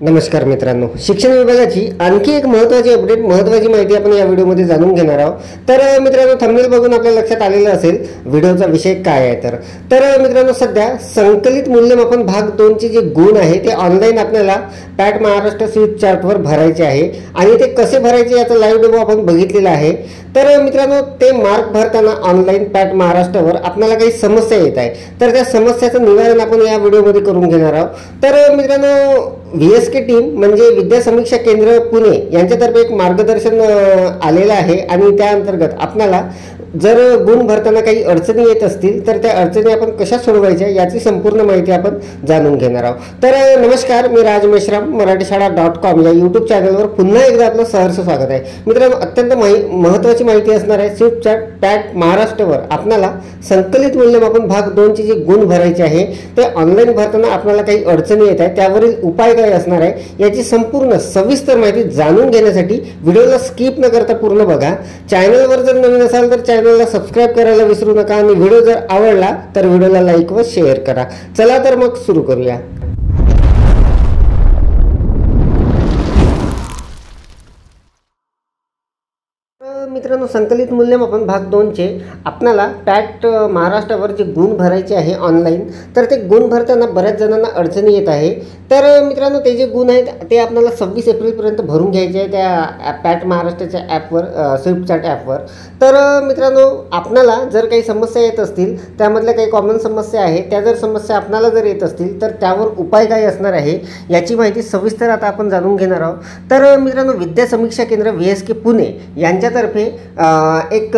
नमस्कार मित्रांनो, शिक्षण विभागाची आणखी एक महत्त्वाची अपडेट, महत्त्वाची माहिती आपण या व्हिडिओमध्ये जाणून घेणार आहोत। तर मित्रांनो, थंबनेल बघून आपल्या लक्षात आलेलं असेल व्हिडिओचा विषय काय आहे। तर मित्रांनो, सध्या संकलित मूल्यमापन भाग 2 चे जे गुण आहे ते ऑनलाईन आपल्याला पॅट महाराष्ट्र स्वीप चार्टवर भरायचे आहे आणि ते कसे भरायचे याचा लाईव्ह डेमो आपण बघितलेला आहे। तर मित्रांनो, ते मार्क भरताना ऑनलाईन पॅट महाराष्ट्रावर आपल्याला काही समस्या येत आहे, तर त्या समस्याचं निवारण आपण या व्हिडिओमध्ये करून घेणार आहोत। तर मित्रांनो, VSK टीम म्हणजे विद्या समीक्षा केंद्र पुणे यांच्यातर्फे एक मार्गदर्शन आलेलं आहे आणि त्या अंतर्गत आपल्याला जर गुण भरताना काही अडचणी येत असतील तर त्या अडचणी आपण कशा सोडवायच्या याची संपूर्ण माहिती आपण जाणून घेणार आहोत। तर नमस्कार, मी राज मेश्राम, मराठीशाळा.com या यूट्यूब चॅनलवर पुन्हा एकदा आपलं सहर्ष स्वागत आहे। मित्रांनो, अत्यंत महत्त्वाची माहिती असणार आहे। स्वीप चार्ट पॅट महाराष्ट्रावर आपल्याला संकलित मूल्यमापन भाग 2 चे जे गुण भरायचे आहे ते ऑनलाईन भरताना आपल्याला काही अडचणी येत आहेत, त्यावरील उपाय काय असणार आहे याची संपूर्ण सविस्तर माहिती जाणून घेण्यासाठी व्हिडिओला स्किप न करता पूर्ण बघा। चॅनलवर जर नवीन असाल तर चॅनलला सबस्क्राइब करायला विसरू नका आणि व्हिडिओ जर आवडला तर व्हिडिओला लाईक व शेअर करा। चला तर मग सुरू करूया। मित्रांनो, संकलित मूल्यमापन भाग 2 चे आपल्याला पॅट महाराष्ट्रावर जे गुण भरायचे आहे ऑनलाईन, तर ते गुण भरताना बऱ्याच जणांना अडचणी येत आहे। तर मित्रांनो, ते जे गुण आहेत ते आपल्याला 26 एप्रिलपर्यंत भरून घ्यायचे आहे त्या पॅट महाराष्ट्राच्या ॲपवर, स्वीप चार्ट ॲपवर। तर मित्रांनो, आपल्याला जर काही समस्या येत असतील, त्यामधल्या काही कॉमन समस्या आहेत, त्या जर समस्या आपल्याला जर येत असतील तर त्यावर उपाय काय असणार आहे याची माहिती सविस्तर आता आपण जाणून घेणार आहोत। तर मित्रांनो, विद्या समीक्षा केंद्र VSK पुणे यांच्यातर्फे एक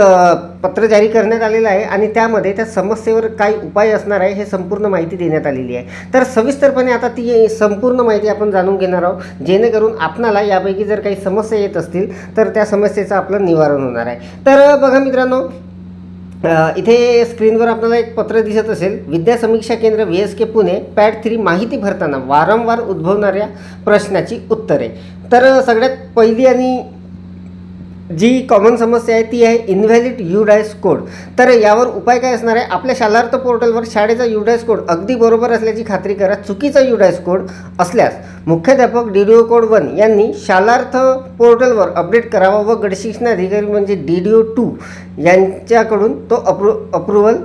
पत्र जारी करण्यात आलेलं आहे आणि त्यामध्ये त्या समस्येवर काय उपाय असणार आहे हे संपूर्ण माहिती देण्यात आलेली आहे। तर सविस्तरपणे आता ती संपूर्ण माहिती आपण जाणून घेणार आहोत, जेणेकरून आपल्याला यापैकी जर काही समस्या येत असतील तर त्या समस्येचं आपलं निवारण होणार आहे। तर बघा मित्रांनो, इथे स्क्रीनवर आपल्याला एक पत्र दिसत असेल, विद्या समीक्षा केंद्र VSK पुणे पॅट 3 माहिती भरताना वारंवार उद्भवणाऱ्या प्रश्नाची उत्तरे। तर सगळ्यात पहिली आणि जी कॉमन समस्या आहे ती आहे इनव्हॅलिड UDIS कोड। तर यावर उपाय काय असणार आहे, आपल्या शालार्थ पोर्टलवर शाळेचा UDIS कोड अगदी बरोबर असल्याची खात्री करा। चुकीचा UDIS कोड असल्यास मुख्याध्यापक DDO कोड 1 यांनी शालार्थ पोर्टलवर अपडेट करावा व गटशिक्षणाधिकारी म्हणजे DDO 2 यांच्याकडून तो अप्रूव्हल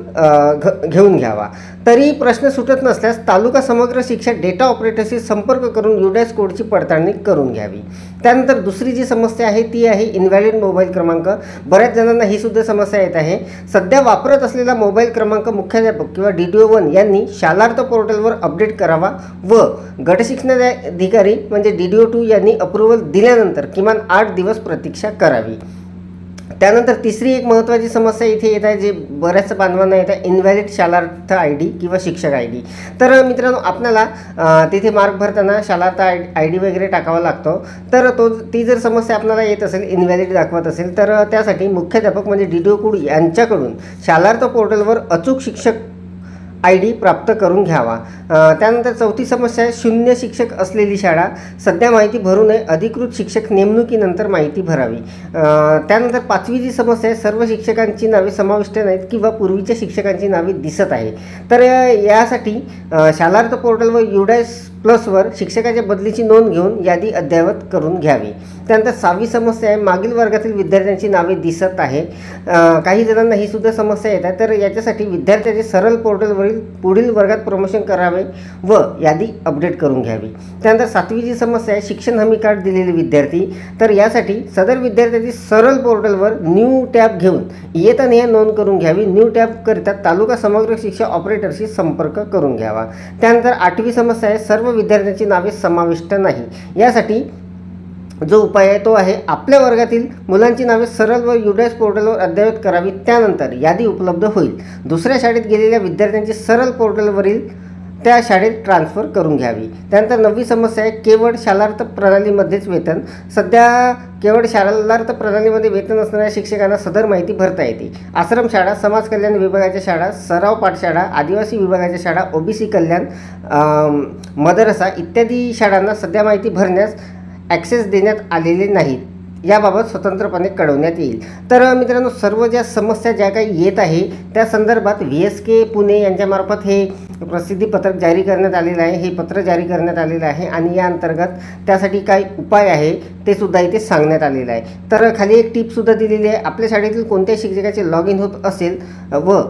घेऊन घ्यावा। तरी प्रश्न सुटत नसल्यास तालुका समग्र शिक्षा डेटा ऑपरेटरशी संपर्क करून UDIS कोडची पडताळणी करून घ्यावी। त्यानंतर दुसरी जी समस्या आहे ती आहे इनव्हॅलिड मोबाईल क्रमांक। बऱ्याच जणांना ही सुद्धा समस्या येत आहे। सध्या वापरत असलेला मोबाईल क्रमांक मुख्याध्यापक किंवा DDO 1 यांनी शालार्थ पोर्टलवर अपडेट करावा व गटशिक्षणाधिकारी म्हणजे DDO 2 यांनी अप्रूव्हल दिल्यानंतर किमान 8 दिवस प्रतीक्षा करावी। त्यानंतर तिसरी एक महत्त्वाची समस्या इथे येत आहे, जे बऱ्याच बांधवांना येत आहे, इनव्हॅलिड शालार्थ ID किंवा शिक्षक ID। तर मित्रांनो, आपल्याला तिथे मार्क भरताना शालार्थ ID वगैरे टाकावा लागतो। तर ती जर समस्या आपल्याला येत असेल, इनव्हॅलिड दाखवत असेल, तर त्यासाठी मुख्याध्यापक म्हणजे DDO कोड यांच्याकडून शालार्थ पोर्टलवर अचूक शिक्षक ID प्राप्त करून घ्यावा। त्यानंतर चौथी समस्या आहे शून्य शिक्षक असलेली शाळा। सध्या माहिती भरू नये, अधिकृत शिक्षक नेमणुकीनंतर माहिती भरावी। त्यानंतर पाचवी जी समस्या आहे, सर्व शिक्षकांची नावे समाविष्ट नाहीत किंवा पूर्वीच्या शिक्षकांची नावे दिसत आहे। तर यासाठी शालार्थ पोर्टलवर UDIS प्लसवर शिक्षकाच्या बदलीची नोंद घेऊन यादी अद्ययावत करून घ्यावी। त्यानंतर 6वी समस्या आहे, मागील वर्गातील विद्यार्थ्यांची नावे दिसत आहे। काही जणांना ही सुद्धा समस्या येत आहे। तर याच्यासाठी विद्यार्थ्याचे सरळ पोर्टलवरील पुढील वर्गात प्रमोशन करावे व यादी अपडेट करून घ्यावी। त्यानंतर 7वी जी समस्या आहे, शिक्षण हमी कार्ड दिलेले विद्यार्थी। तर यासाठी सदर विद्यार्थ्याची सरळ पोर्टलवर न्यू टॅब घेऊन इयत्ता नोंद करून घ्यावी। न्यू टॅब करिता तालुका समग्र शिक्षा ऑपरेटरशी संपर्क करून घ्यावा। त्यानंतर 8वी समस्या आहे, सर्व विद्यार्थ्यांची नावे समाविष्ट नाही। यासाठी जो उपाय आहे तो आहे आपल्या वर्गातील मुलांची नावे सरळ व UDIS पोर्टलवर अद्ययावत करावी। त्यानंतर यादी उपलब्ध होईल। दुसऱ्या शाळेत गेलेल्या विद्यार्थ्यांची सरळ पोर्टलवरील त्या शाळेत ट्रान्सफर करून घ्यावी। त्यानंतर 9वी समस्या आहे, केवळ शालार्थ प्रणालीमध्येच वेतन। सध्या केवळ शालार्थ प्रणालीमध्ये वेतन असणाऱ्या शिक्षकांना सदर माहिती भरता येते। आश्रमशाळा, समाज कल्याण विभागाच्या शाळा, सराव पाठशाळा, आदिवासी विभागाच्या शाळा, OBC कल्याण, मदरसा इत्यादी शाळांना सध्या माहिती भरण्यास ॲक्सेस देण्यात आलेले नाहीत। याबाबत स्वतंत्रपणे कळवण्यात येईल। तर मित्रांनो, सर्व ज्या समस्या ज्या काही येत आहे त्या संदर्भात VSK पुणे यांच्यामार्फत हे प्रसिद्धीपत्रक जारी करण्यात आलेलं आहे, हे पत्र जारी करण्यात आलेलं आहे आणि या अंतर्गत त्यासाठी काय उपाय आहे ते सुद्धा इथे सांगण्यात आलेलं आहे। तर खाली एक टिपसुद्धा दिलेली आहे, आपल्या शाळेतील कोणत्याही शिक्षकाचे लॉग इन होत असेल व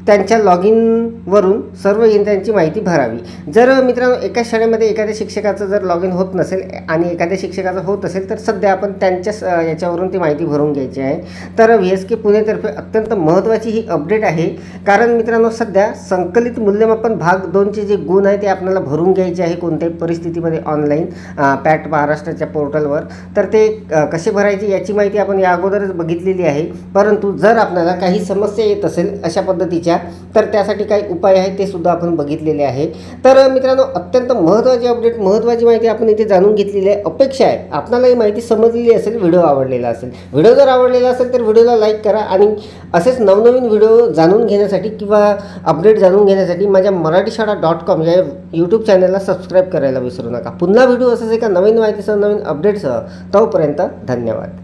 त्यांच्या लॉग इनवरून सर्व यंत्रांची माहिती भरावी। जर मित्रांनो एकाच शाळेमध्ये एखाद्या शिक्षकाचं जर लॉग इन होत नसेल आणि एखाद्या शिक्षकाचं होत असेल तर सध्या आपण त्यांच्या याच्यावरून ती माहिती भरून घ्यायची आहे। तर VSK पुणेतर्फे अत्यंत महत्त्वाची ही अपडेट आहे, कारण मित्रांनो सध्या संकलित मूल्यमापन भाग 2चे जे गुण आहे ते आपल्याला भरून घ्यायचे आहे कोणत्याही परिस्थितीमध्ये ऑनलाईन पॅट महाराष्ट्राच्या पोर्टलवर। तर ते कसे भरायचे याची माहिती आपण या अगोदरच बघितलेली आहे, परंतु जर आपल्याला काही समस्या येत असेल अशा पद्धतीच्या तर त्यासाठी काही उपाय आहेत ते सुद्धा आपण बघितलेले आहे। तर मित्रांनो, अत्यंत महत्त्वाची अपडेट, महत्त्वाची माहिती आपण इथे जाणून घेतलेली आहे। अपेक्षा आहे आपल्याला ही माहिती समजलेली असेल, व्हिडिओ आवडलेला असेल। व्हिडिओ जर आवडलेला असेल तर व्हिडिओला लाईक करा आणि असेच नवनवीन व्हिडिओ जाणून घेण्यासाठी किंवा अपडेट जाणून घेण्यासाठी माझ्या marathishada.com या यूट्यूब चॅनलला सबस्क्राईब करायला विसरू नका। पुन्हा व्हिडिओ असेच एका नवीन माहितीसह, नवीन अपडेटसह, तोपर्यंत धन्यवाद।